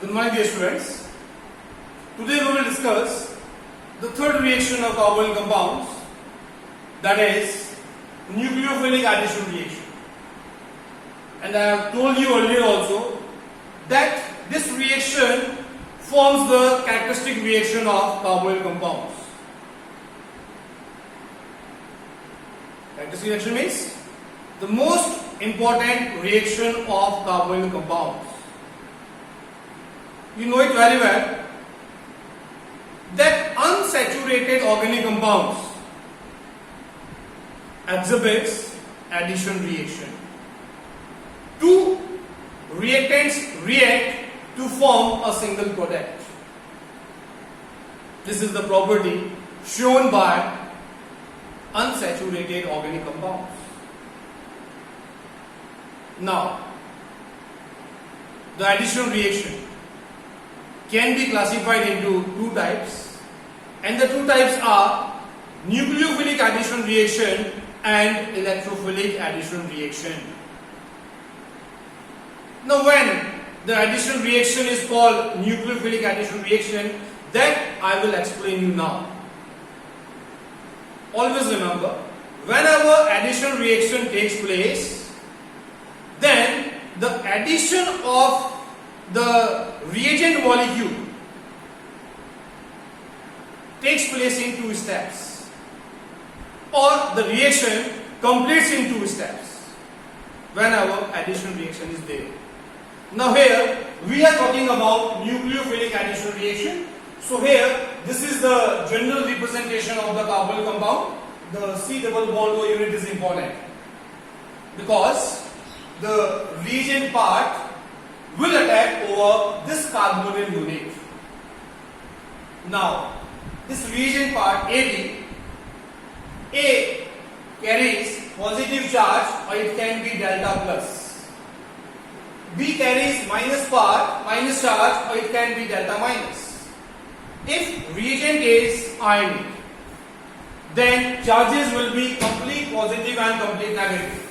Good morning, dear students. Today we will discuss the third reaction of carbonyl compounds, that is nucleophilic addition reaction. And I have told you earlier also that this reaction forms the characteristic reaction of carbonyl compounds. Characteristic reaction means the most important reaction of carbonyl compounds. You know it very well that unsaturated organic compounds exhibits addition reaction. Two reactants react to form a single product. This is the property shown by unsaturated organic compounds. Now, the addition reaction can be classified into two types, and the two types are nucleophilic addition reaction and electrophilic addition reaction. Now, when the addition reaction is called nucleophilic addition reaction, that I will explain you now. Always remember, whenever addition reaction takes place, then the addition of the reagent molecule takes place in two steps, or the reaction completes in two steps whenever addition reaction is there. Now here we are talking about nucleophilic addition reaction. So here this is the general representation of the carbonyl compound. The C double bond O unit is important because the reagent part will attack over this carbonyl unit. Now, this reagent part AB, A carries positive charge or it can be delta plus. B carries minus charge or it can be delta minus. If reagent is ionic, then charges will be complete positive and complete negative.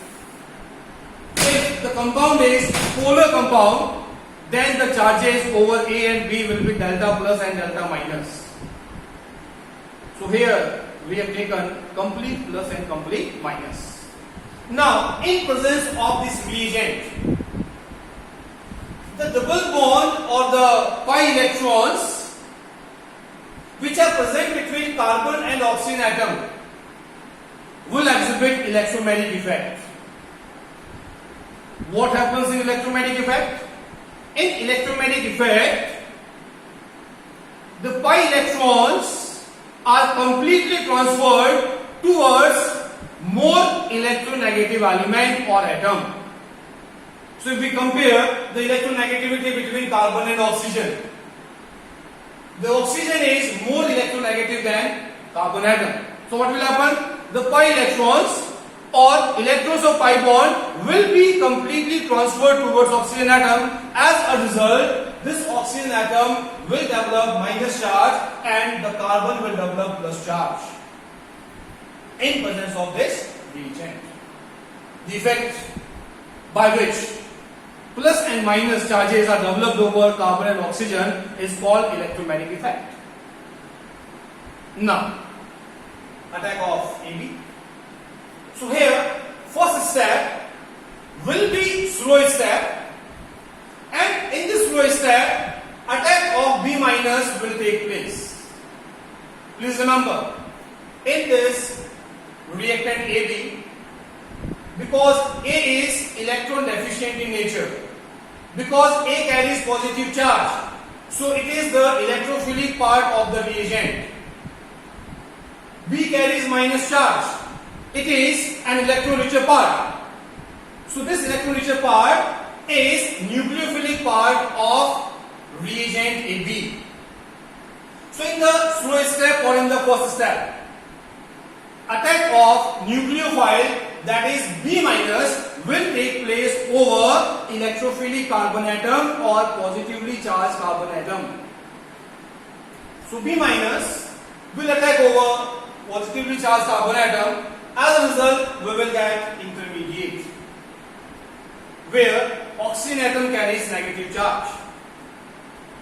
If the compound is polar compound, then the charges over A and B will be delta plus and delta minus. So here we have taken complete plus and complete minus. Now, in presence of this reagent, the double bond or the pi electrons which are present between carbon and oxygen atom will exhibit electromagnetic effect. What happens in electromagnetic effect? In electromagnetic effect, the pi electrons are completely transferred towards more electronegative element or atom. So if we compare the electronegativity between carbon and oxygen, the oxygen is more electronegative than carbon atom. So what will happen? The pi electrons or electrons of pi bond will be completely transferred towards oxygen atom. As a result, this oxygen atom will develop minus charge and the carbon will develop plus charge in presence of this reagent. The effect by which plus and minus charges are developed over carbon and oxygen is called electromagnetic effect. Now, attack of AB. So here, first step will be slow step, and in this slow step, attack of B minus will take place. Please remember, in this reactant AB, because A is electron deficient in nature, because A carries positive charge, so it is the electrophilic part of the reagent. B carries minus charge. It is an electron-richer part. So this electron-richer part is nucleophilic part of reagent AB. So in the slow step or in the first step, attack of nucleophile, that is B minus, will take place over electrophilic carbon atom or positively charged carbon atom. So B minus will attack over positively charged carbon atom. As a result, we will get intermediate, where oxygen atom carries negative charge.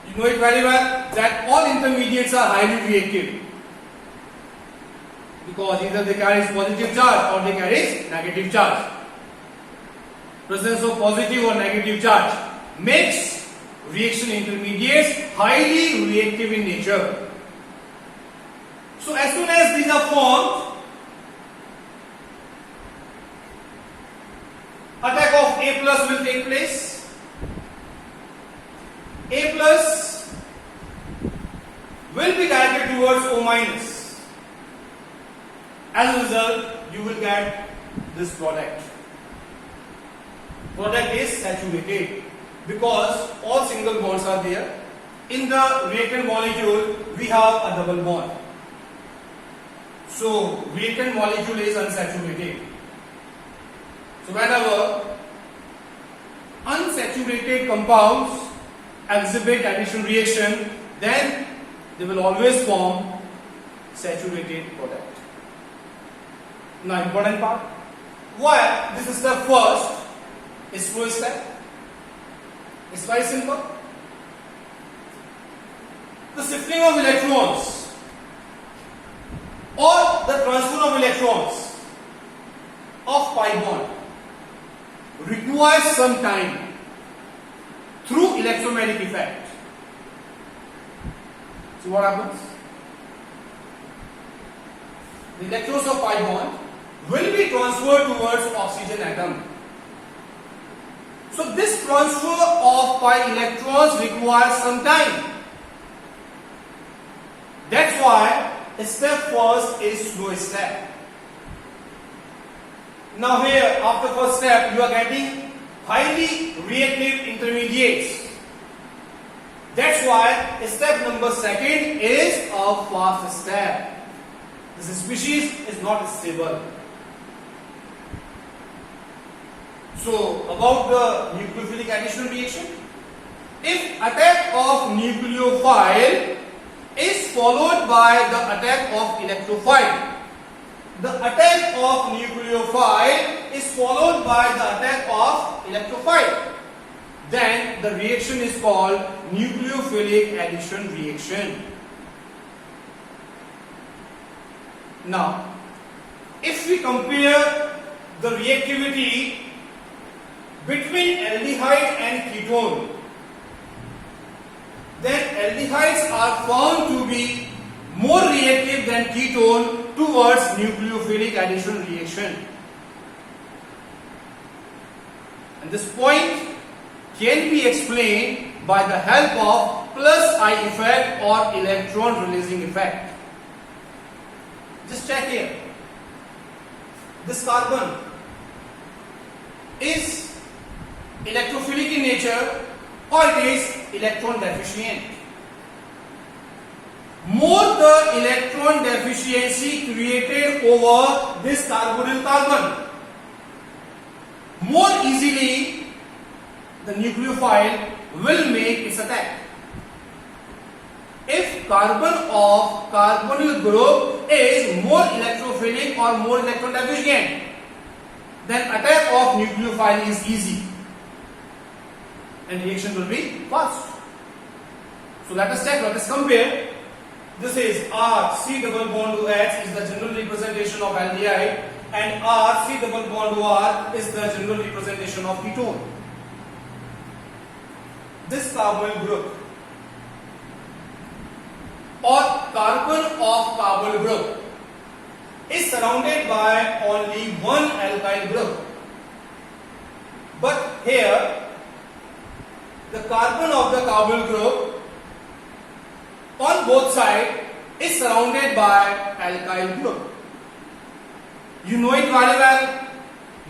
You know it very well that all intermediates are highly reactive because either they carry positive charge or they carry negative charge. Presence of positive or negative charge makes reaction intermediates highly reactive in nature. So as soon as these are formed, attack of A plus will take place. A plus will be directed towards O minus. As a result, you will get this product. Product is saturated because all single bonds are there. In the reactant molecule, we have a double bond. So, reactant molecule is unsaturated. So, whenever unsaturated compounds exhibit addition reaction, then they will always form saturated product. Now, important part. Why this is the first is flow step? It's very simple. The shifting of electrons or the transfer of electrons of pi bond requires some time through electromagnetic effect. So what happens? The electrons of pi bond will be transferred towards oxygen atom. So this transfer of pi electrons requires some time. That's why step first is slow step. Now here, after first step, you are getting highly reactive intermediates. That's why step number second is a fast step. This species is not stable. So, about the nucleophilic addition reaction, if attack of nucleophile is followed by the attack of electrophile, the attack of nucleophile is followed by the attack of electrophile, then the reaction is called nucleophilic addition reaction. Now, if we compare the reactivity between aldehyde and ketone, then aldehydes are found to be more reactive than ketone towards nucleophilic addition reaction. And this point can be explained by the help of plus I effect or electron releasing effect. Just check here. This carbon is electrophilic in nature or it is electron deficient. More the electron deficiency created over this carbonyl carbon, more easily the nucleophile will make its attack. If carbon of carbonyl group is more electrophilic or more electron deficient, then attack of nucleophile is easy and reaction will be fast. So let us check, let us compare. This is R C double bond to H is the general representation of aldehyde and R C double bond to R is the general representation of ketone. This carbonyl group or carbon of carbonyl group is surrounded by only one alkyl group. But here the carbon of the carbonyl group on both sides is surrounded by alkyl group. You know it very well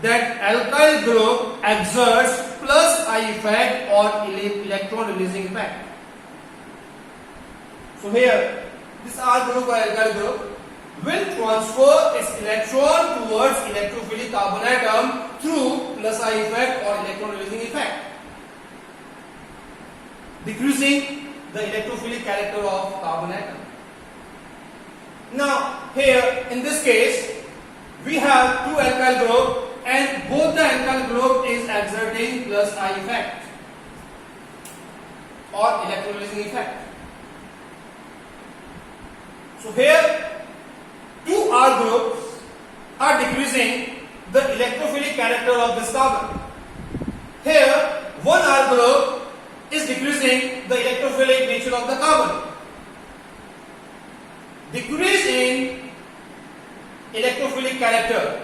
that alkyl group exerts plus I effect or electron releasing effect. So here this R group or alkyl group will transfer its electron towards electrophilic carbon atom through plus I effect or electron releasing effect, decreasing the electrophilic character of carbon atom. Now here in this case we have two alkyl group and both the alkyl group is exerting plus I effect or electrolyzing effect. So here two R groups are decreasing the electrophilic character of this carbon. Here one R group is decreasing the electrophilic nature of the carbon. Decrease in electrophilic character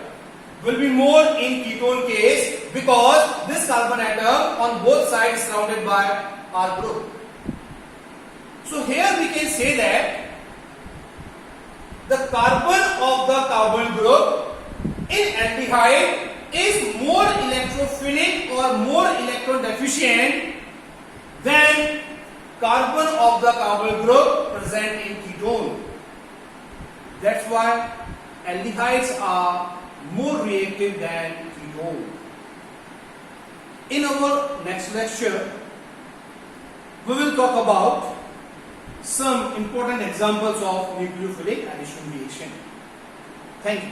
will be more in ketone case because this carbon atom on both sides is surrounded by R group. So here we can say that the carbon of the carbon group in aldehyde is more electrophilic or more electron deficient than carbon of the carbon group present in ketone. That's why aldehydes are more reactive than ketone. In our next lecture, we will talk about some important examples of nucleophilic addition reaction. Thank you.